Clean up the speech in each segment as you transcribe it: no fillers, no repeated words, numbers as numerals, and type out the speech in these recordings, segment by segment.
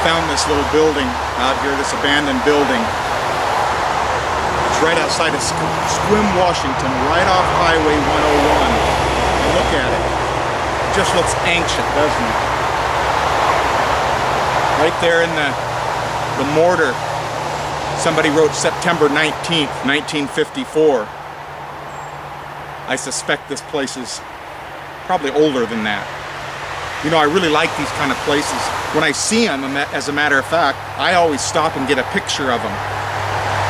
found this little building out here, this abandoned building. It's right outside of Sequim, Washington, right off Highway 101. And look at it. It just looks ancient, doesn't it? Right there in the mortar, somebody wrote September 19th, 1954. I suspect this place is probably older than that. You know, I really like these kind of places. When I see them, as a matter of fact, I always stop and get a picture of them.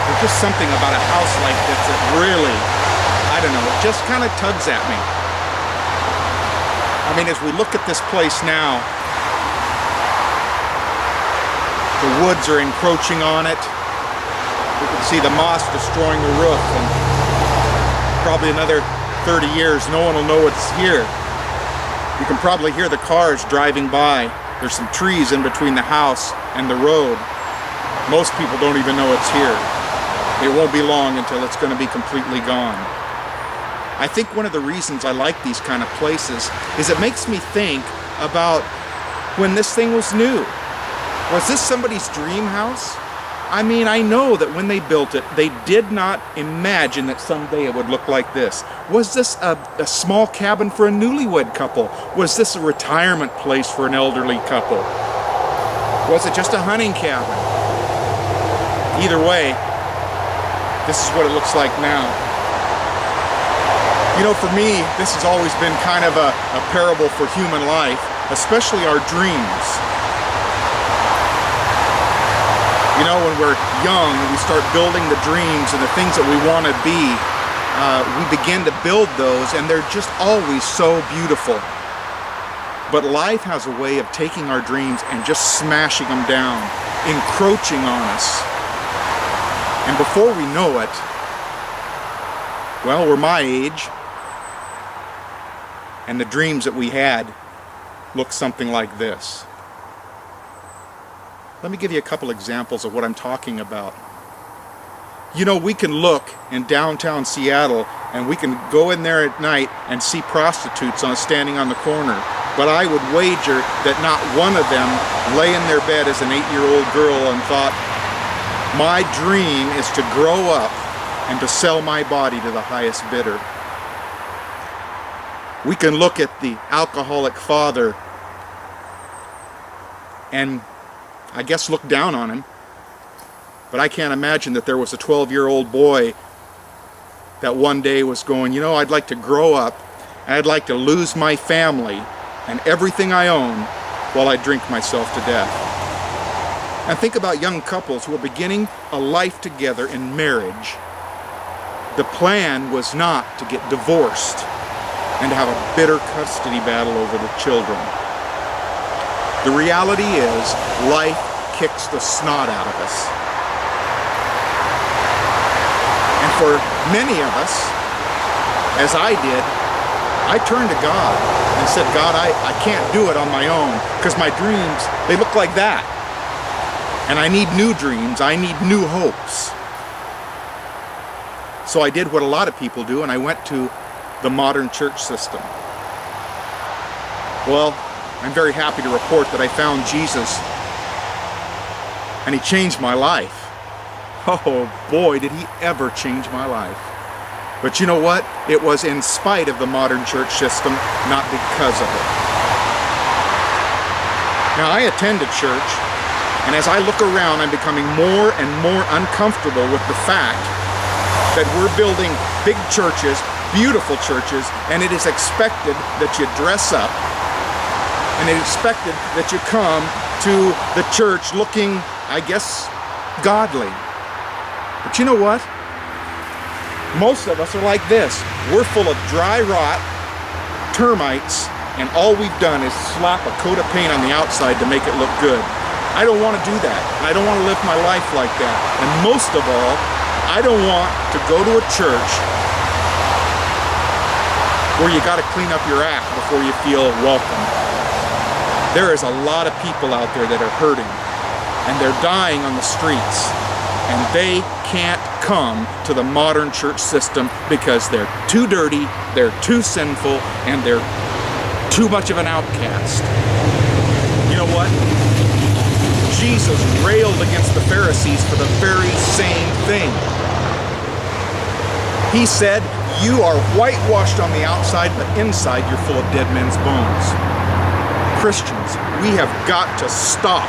There's just something about a house like this that really, I don't know, it just kind of tugs at me. I mean, as we look at this place now, the woods are encroaching on it. You can see the moss destroying the roof, and probably another 30 years, no one will know it's here. You can probably hear the cars driving by. There's some trees in between the house and the road. Most people don't even know it's here. It won't be long until it's going to be completely gone. I think one of the reasons I like these kind of places is it makes me think about when this thing was new. Was this somebody's dream house? I mean, I know that when they built it, they did not imagine that someday it would look like this. Was this a small cabin for a newlywed couple? Was this a retirement place for an elderly couple? Was it just a hunting cabin? Either way, this is what it looks like now. You know, for me, this has always been kind of a parable for human life, especially our dreams. You know, when we're young, we start building the dreams and the things that we want to be. We begin to build those, and they're just always so beautiful. But life has a way of taking our dreams and just smashing them down, encroaching on us. And before we know it, well, we're my age, and the dreams that we had look something like this. Let me give you a couple examples of what I'm talking about. You know, we can look in downtown Seattle and we can go in there at night and see prostitutes standing on the corner. But I would wager that not one of them lay in their bed as an 8-year-old girl and thought, my dream is to grow up and to sell my body to the highest bidder. We can look at the alcoholic father and I guess look down on him, but I can't imagine that there was a 12-year-old boy that one day was going, you know, I'd like to grow up and I'd like to lose my family and everything I own while I drink myself to death. And think about young couples who are beginning a life together in marriage. The plan was not to get divorced and to have a bitter custody battle over the children. The reality is, life kicks the snot out of us. And for many of us, as I did, I turned to God and said, God, I can't do it on my own because my dreams, they look like that. And I need new dreams, I need new hopes. So I did what a lot of people do and I went to the modern church system. Well, I'm very happy to report that I found Jesus and he changed my life. Oh boy, did he ever change my life. But you know what? It was in spite of the modern church system, not because of it. Now I attend a church, and as I look around, I'm becoming more and more uncomfortable with the fact that we're building big churches, beautiful churches, and it is expected that you dress up. And it's expected that you come to the church looking, I guess, godly. But you know what? Most of us are like this. We're full of dry rot, termites, and all we've done is slap a coat of paint on the outside to make it look good. I don't want to do that. I don't want to live my life like that. And most of all, I don't want to go to a church where you got to clean up your act before you feel welcome. There is a lot of people out there that are hurting, and they're dying on the streets, and they can't come to the modern church system because they're too dirty, they're too sinful, and they're too much of an outcast. You know what? Jesus railed against the Pharisees for the very same thing. He said, "You are whitewashed on the outside, but inside you're full of dead men's bones." Christians, we have got to stop.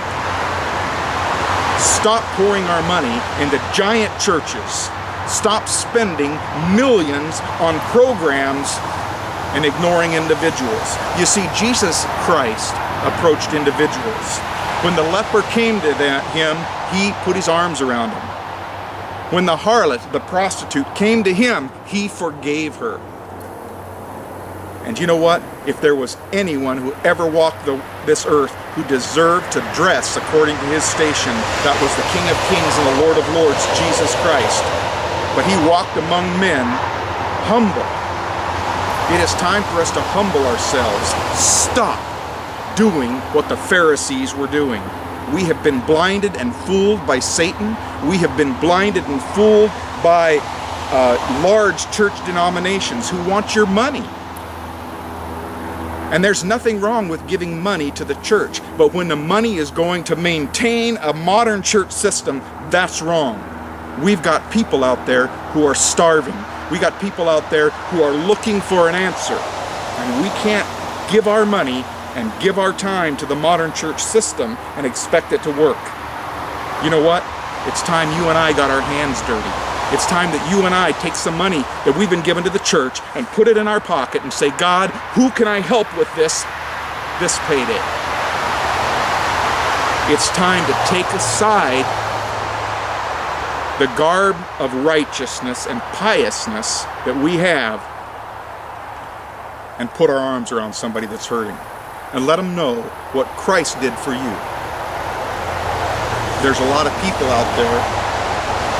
Stop pouring our money into giant churches. Stop spending millions on programs and ignoring individuals. You see, Jesus Christ approached individuals. When the leper came to him, he put his arms around him. When the harlot, the prostitute, came to him, he forgave her. And you know what? If there was anyone who ever walked this earth who deserved to dress according to his station, that was the King of Kings and the Lord of Lords, Jesus Christ. But he walked among men humble. It is time for us to humble ourselves. Stop doing what the Pharisees were doing. We have been blinded and fooled by Satan. We have been blinded and fooled by large church denominations who want your money. And there's nothing wrong with giving money to the church, but when the money is going to maintain a modern church system, that's wrong. We've got people out there who are starving. We got people out there who are looking for an answer. And we can't give our money and give our time to the modern church system and expect it to work. You know what? It's time you and I got our hands dirty. It's time that you and I take some money that we've been given to the church and put it in our pocket and say, "God, who can I help with this payday?" It's time to take aside the garb of righteousness and piousness that we have and put our arms around somebody that's hurting and let them know what Christ did for you. There's a lot of people out there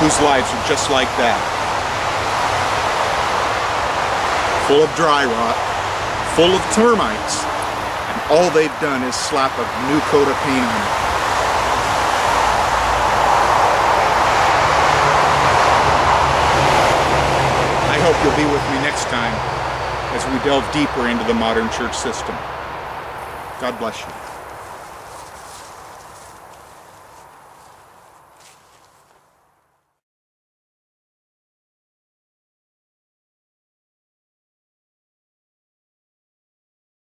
whose lives are just like that. Full of dry rot, full of termites, and all they've done is slap a new coat of paint on it. I hope you'll be with me next time as we delve deeper into the modern church system. God bless you.